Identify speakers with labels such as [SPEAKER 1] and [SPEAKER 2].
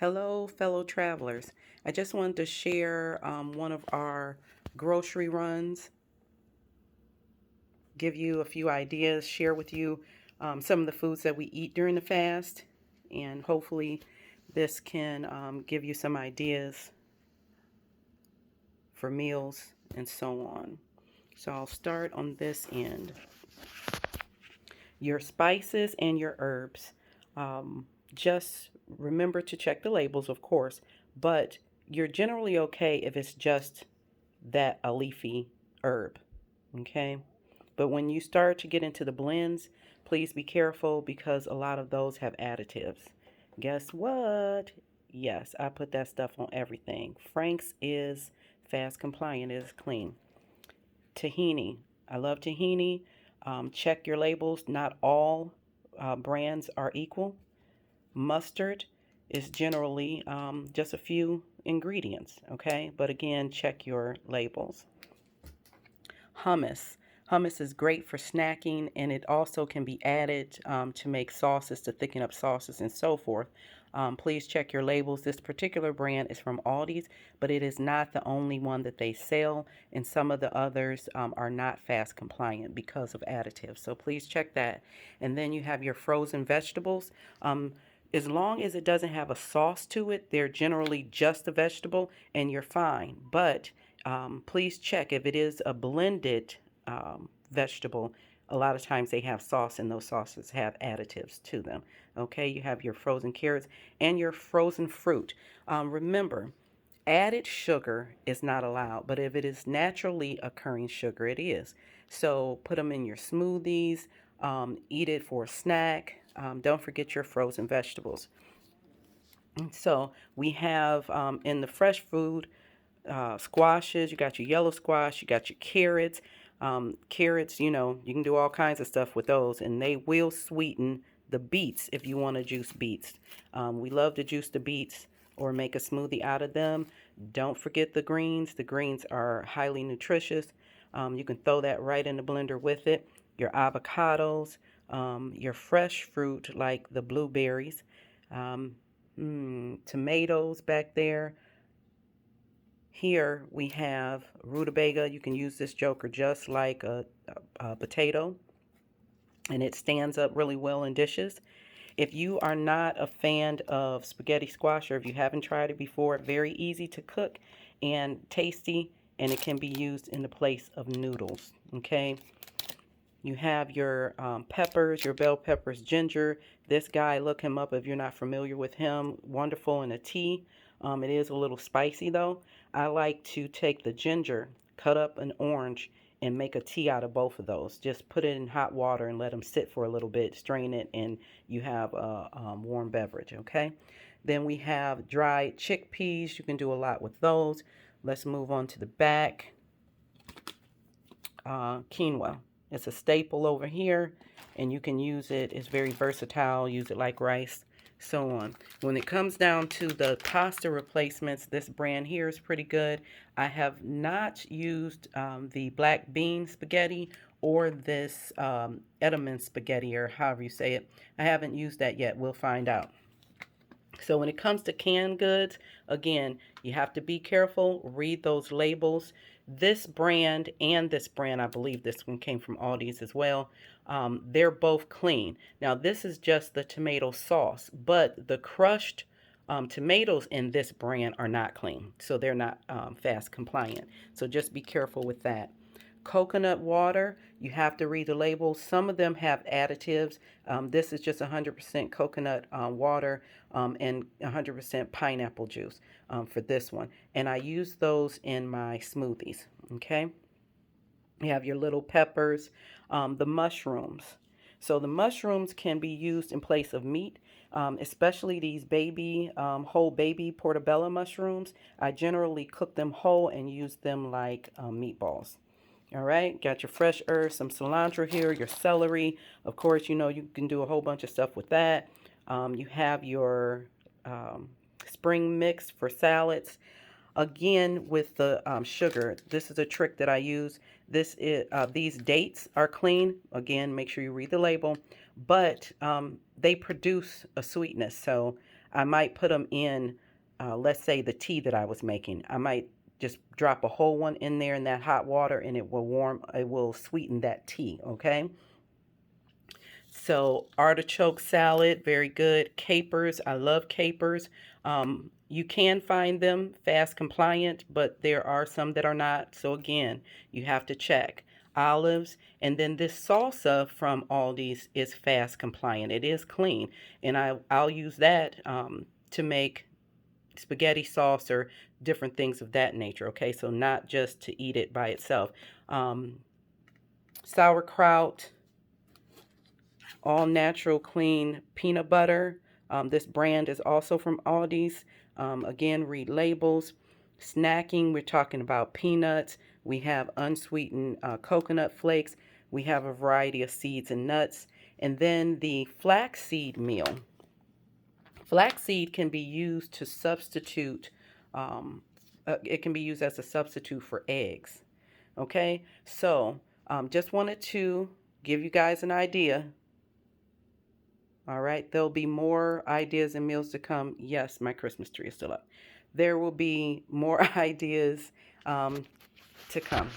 [SPEAKER 1] Hello, fellow travelers. I just wanted to share one of our grocery runs, give you a few ideas, share with you some of the foods that we eat during the fast, and hopefully this can give you some ideas for meals and so on. So I'll start on this end. Your spices and your herbs. Um, just remember to check the labels, of course, but you're generally okay if it's just that a leafy herb. Okay. But when you start to get into the blends, please be careful because a lot of those have additives. Guess what? Yes, I put that stuff on everything. Frank's is fast compliant, it is clean. Tahini. I love tahini. Check your labels. Not all brands are equal. Mustard is generally just a few ingredients, okay? But again, check your labels. Hummus. Hummus is great for snacking, and it also can be added to make sauces, to thicken up sauces, and so forth. Please check your labels. This particular brand is from Aldi's, but it is not the only one that they sell, and some of the others are not fast compliant because of additives. So please check that. And then you have your frozen vegetables. As long as it doesn't have a sauce to it, they're generally just a vegetable, and you're fine. But please check if it is a blended vegetable. A lot of times they have sauce, and those sauces have additives to them. Okay, you have your frozen carrots and your frozen fruit. Remember, added sugar is not allowed, but if it is naturally occurring sugar, it is. So put them in your smoothies, eat it for a snack. Don't forget your frozen vegetables. So we have in the fresh food squashes. You got your yellow squash, you got your carrots. Carrots, you can do all kinds of stuff with those, and they will sweeten the beets if you want to juice beets. We love to juice the beets or make a smoothie out of them. Don't forget the greens. The greens are highly nutritious. You can throw that right in the blender with it. Your avocados, your fresh fruit like the blueberries, um, tomatoes back there. Here we have rutabaga. You can use this joker just like a potato, and it stands up really well in dishes. If you are not a fan of spaghetti squash, or if you haven't tried it before, very easy to cook and tasty, and it can be used in the place of noodles. Okay. You have your peppers, your bell peppers, ginger. This guy, look him up if you're not familiar with him. Wonderful in a tea. It is a little spicy though. I like to take the ginger, cut up an orange, and make a tea out of both of those. Just put it in hot water and let them sit for a little bit. Strain it, and you have a warm beverage. Okay. Then we have dried chickpeas. You can do a lot with those. Let's move on to the back. Quinoa. It's a staple over here, and you can use it. It's very versatile. Use it like rice, so on. When it comes down to the pasta replacements, this brand here is pretty good. I have not used the black bean spaghetti or this Edelman spaghetti, or however you say it. I haven't used that yet. We'll find out. So when it comes to canned goods, again, you have to be careful, read those labels. This brand and this brand, I believe this one came from Aldi's as well, they're both clean. Now, this is just the tomato sauce, but the crushed tomatoes in this brand are not clean, so they're not fast compliant. So just be careful with that. Coconut water, you have to read the labels. Some of them have additives. This is just 100% coconut water and 100% pineapple juice for this one. And I use those in my smoothies. Okay. You have your little peppers, the mushrooms. So the mushrooms can be used in place of meat, especially these whole baby portobello mushrooms. I generally cook them whole and use them like meatballs. All right, got your fresh herbs, some cilantro here, your celery. Of course, you can do a whole bunch of stuff with that. You have your um, spring mix for salads. Again, with the sugar, this is a trick that I use. These dates are clean. Again, make sure you read the label, but they produce a sweetness. So I might put them in, let's say the tea that I was making. I might just drop a whole one in there in that hot water, and it will sweeten that tea, okay? So artichoke salad, very good. Capers, I love capers. You can find them fast compliant, but there are some that are not. So again, you have to check. Olives, and then this salsa from Aldi's is fast compliant. It is clean, and I'll use that to make spaghetti sauce or different things of that nature. Okay, so not just to eat it by itself. Sauerkraut, all natural clean peanut butter. This brand is also from Aldi's. Again, read labels. Snacking, we're talking about peanuts. We have unsweetened coconut flakes. We have a variety of seeds and nuts. And then the flaxseed meal. Flaxseed can be used to substitute, it can be used as a substitute for eggs. Okay, so just wanted to give you guys an idea. All right, there'll be more ideas and meals to come. Yes, my Christmas tree is still up. There will be more ideas to come.